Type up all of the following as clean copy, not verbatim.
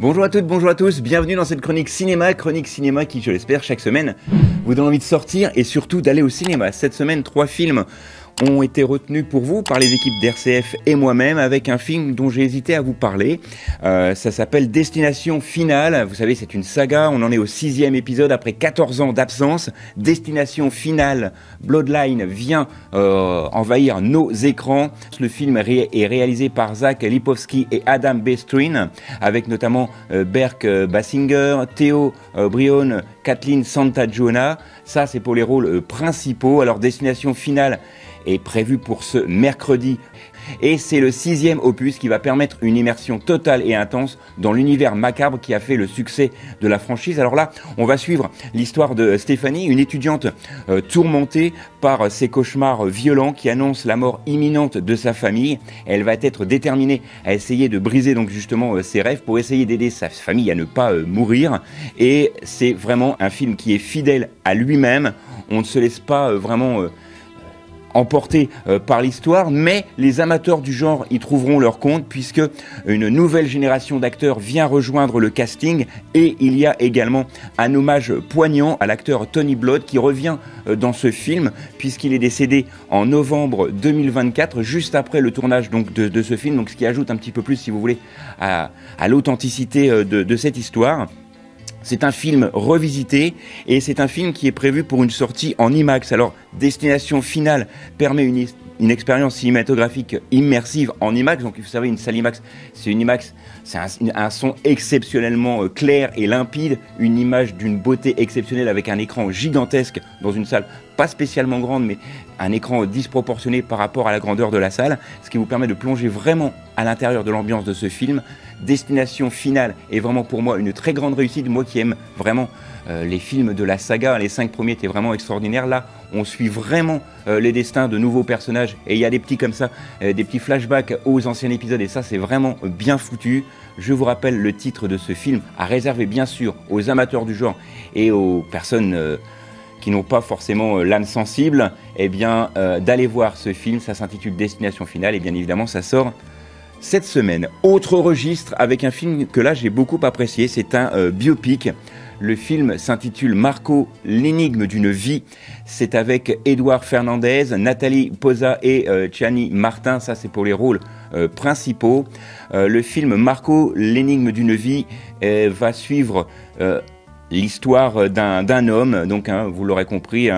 Bonjour à toutes, bonjour à tous, bienvenue dans cette chronique cinéma qui, je l'espère, chaque semaine vous donne envie de sortir et surtout d'aller au cinéma. Cette semaine, 3 films ont été retenus pour vous par les équipes d'RCF et moi-même avec un film dont j'ai hésité à vous parler. Ça s'appelle Destination Finale. Vous savez, c'est une saga. On en est au 6e épisode après 14 ans d'absence. Destination Finale, Bloodline vient envahir nos écrans. Le film est réalisé par Zach Lipovski et Adam Bestrin avec notamment Berk Basinger, Theo Brion, Kathleen Santagiona. Ça, c'est pour les rôles principaux. Alors, Destination Finale est prévu pour ce mercredi et c'est le 6e opus qui va permettre une immersion totale et intense dans l'univers macabre qui a fait le succès de la franchise. Alors là, on va suivre l'histoire de Stéphanie, une étudiante tourmentée par ses cauchemars violents qui annoncent la mort imminente de sa famille. Elle va être déterminée à essayer de briser donc justement ses rêves pour essayer d'aider sa famille à ne pas mourir. Et c'est vraiment un film qui est fidèle à lui-même. On ne se laisse pas vraiment emportés par l'histoire, mais les amateurs du genre y trouveront leur compte puisque une nouvelle génération d'acteurs vient rejoindre le casting et il y a également un hommage poignant à l'acteur Tony Blood qui revient dans ce film puisqu'il est décédé en novembre 2024 juste après le tournage donc de ce film, donc ce qui ajoute un petit peu plus, si vous voulez, à l'authenticité de cette histoire. C'est un film revisité et c'est un film qui est prévu pour une sortie en IMAX. Alors, Destination Finale permet une expérience cinématographique immersive en IMAX. Donc, vous savez, une salle IMAX, c'est une IMAX, c'est un son exceptionnellement clair et limpide, une image d'une beauté exceptionnelle avec un écran gigantesque dans une salle pas spécialement grande, mais un écran disproportionné par rapport à la grandeur de la salle, ce qui vous permet de plonger vraiment à l'intérieur de l'ambiance de ce film. Destination Finale est vraiment pour moi une très grande réussite. Moi qui aime vraiment les films de la saga, les 5 premiers étaient vraiment extraordinaires. Là, on suit vraiment les destins de nouveaux personnages et il y a des petits comme ça, des petits flashbacks aux anciens épisodes et ça c'est vraiment bien foutu. Je vous rappelle le titre de ce film, à réserver bien sûr aux amateurs du genre et aux personnes qui n'ont pas forcément l'âme sensible, eh bien d'aller voir ce film. Ça s'intitule Destination Finale et bien évidemment ça sort cette semaine. Autre registre avec un film que là j'ai beaucoup apprécié, c'est un biopic. Le film s'intitule Marco, l'énigme d'une vie. C'est avec Edouard Fernandez, Nathalie Poza et Gianni Martin. Ça c'est pour les rôles principaux. Le film Marco, l'énigme d'une vie va suivre l'histoire d'un homme, donc vous l'aurez compris,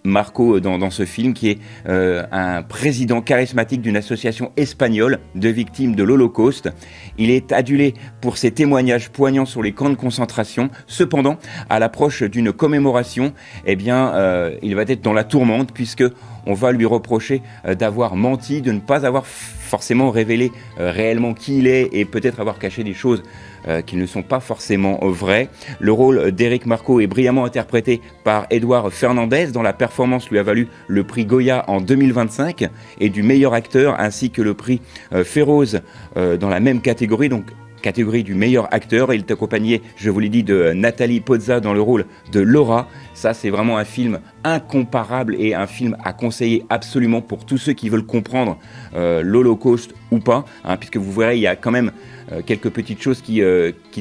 Marco dans ce film qui est un président charismatique d'une association espagnole de victimes de l'Holocauste. Il est adulé pour ses témoignages poignants sur les camps de concentration. Cependant, à l'approche d'une commémoration, eh bien, il va être dans la tourmente puisque on va lui reprocher d'avoir menti, de ne pas avoir forcément révélé réellement qui il est et peut-être avoir caché des choses qui ne sont pas forcément vraies. Le rôle d'Éric Marco est brillamment interprété par Edouard Fernandez, dont la performance lui a valu le prix Goya en 2025 et du meilleur acteur ainsi que le prix Féroz dans la même catégorie, donc catégorie du meilleur acteur. Il est accompagné, je vous l'ai dit, de Nathalie Poza dans le rôle de Laura. Ça, c'est vraiment un film incomparable et un film à conseiller absolument pour tous ceux qui veulent comprendre l'Holocauste ou pas, puisque vous verrez, il y a quand même quelques petites choses qui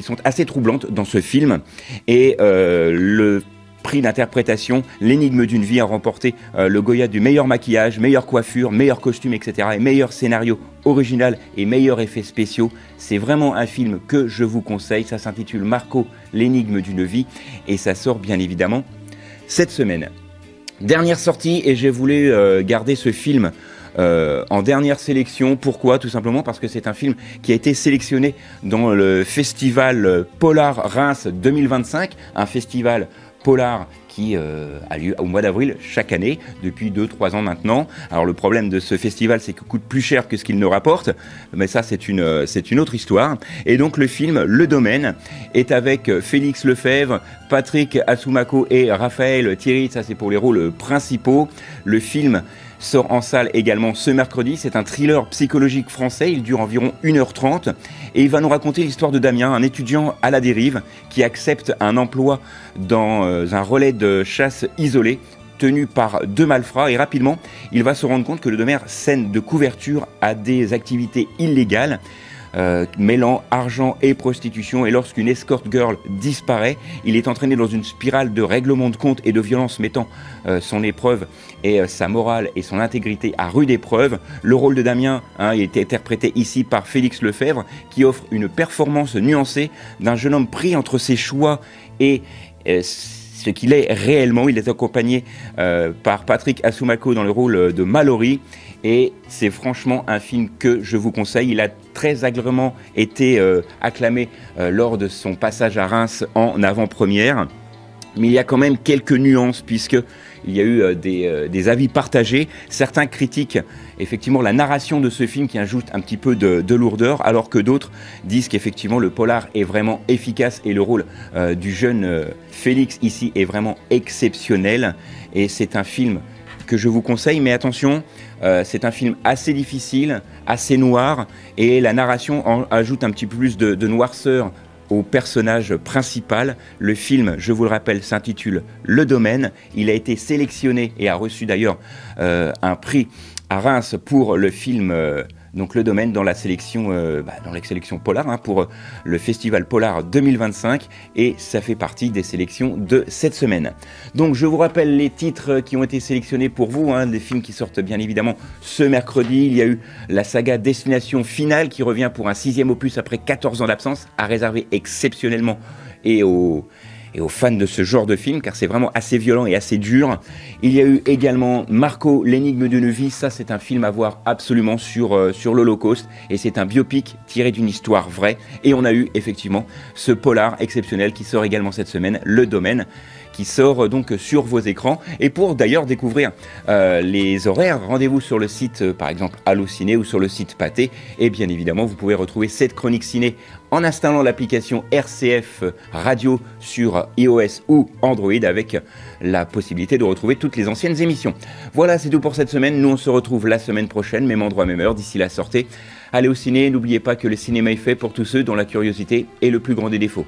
sont assez troublantes dans ce film. Et le prix d'interprétation, l'énigme d'une vie a remporté le Goya du meilleur maquillage, meilleure coiffure, meilleur costume, etc. et meilleur scénario original et meilleurs effets spéciaux. C'est vraiment un film que je vous conseille. Ça s'intitule Marco, l'énigme d'une vie et ça sort bien évidemment cette semaine. Dernière sortie et j'ai voulu garder ce film en dernière sélection. Pourquoi? Tout simplement parce que c'est un film qui a été sélectionné dans le festival Polar Reims 2025, un festival polar qui a lieu au mois d'avril chaque année, depuis 2-3 ans maintenant. Alors le problème de ce festival, c'est qu'il coûte plus cher que ce qu'il ne rapporte, mais ça c'est une autre histoire. Et donc le film Le Domaine est avec Félix Lefebvre, Patrick Asumako et Raphaël Thierry, ça c'est pour les rôles principaux. Le film sort en salle également ce mercredi. C'est un thriller psychologique français, il dure environ 1h30 et il va nous raconter l'histoire de Damien, un étudiant à la dérive qui accepte un emploi dans un relais de chasse isolé tenu par 2 malfrats et rapidement il va se rendre compte que le domaine sert de couverture à des activités illégales. mêlant argent et prostitution, et lorsqu'une escort girl disparaît, il est entraîné dans une spirale de règlement de compte et de violence mettant son épreuve et sa morale et son intégrité à rude épreuve. Le rôle de Damien il est interprété ici par Félix Lefebvre, qui offre une performance nuancée d'un jeune homme pris entre ses choix et ce qu'il est réellement. Il est accompagné par Patrick Asumako dans le rôle de Mallory, et c'est franchement un film que je vous conseille. Il a très agréablement été acclamé lors de son passage à Reims en avant-première, mais il y a quand même quelques nuances, puisque il y a eu des avis partagés. Certains critiquent effectivement la narration de ce film qui ajoute un petit peu de lourdeur, alors que d'autres disent qu'effectivement le polar est vraiment efficace et le rôle du jeune Félix ici est vraiment exceptionnel. Et c'est un film que je vous conseille, mais attention, c'est un film assez difficile, assez noir, et la narration en ajoute un petit peu plus de noirceur au personnage principal. Le film, je vous le rappelle, s'intitule Le Domaine. Il a été sélectionné et a reçu d'ailleurs un prix à Reims pour le film donc Le Domaine, dans la sélection polar pour le Festival Polar 2025, et ça fait partie des sélections de cette semaine. Donc je vous rappelle les titres qui ont été sélectionnés pour vous, des films qui sortent bien évidemment ce mercredi. Il y a eu la saga Destination Finale qui revient pour un 6e opus après 14 ans d'absence, à réserver exceptionnellement et aux fans de ce genre de film, car c'est vraiment assez violent et assez dur. Il y a eu également Marco, l'énigme d'une vie. Ça, c'est un film à voir absolument sur l'Holocauste, et c'est un biopic tiré d'une histoire vraie. Et on a eu effectivement ce polar exceptionnel qui sort également cette semaine, Le Domaine, qui sort donc sur vos écrans. Et pour d'ailleurs découvrir les horaires, rendez-vous sur le site par exemple Allociné ou sur le site Pathé, et bien évidemment vous pouvez retrouver cette chronique ciné en installant l'application RCF Radio sur iOS ou Android, avec la possibilité de retrouver toutes les anciennes émissions. Voilà, c'est tout pour cette semaine. Nous on se retrouve la semaine prochaine, même endroit, même heure. D'ici là, sortez, allez au ciné, n'oubliez pas que le cinéma est fait pour tous ceux dont la curiosité est le plus grand des défauts.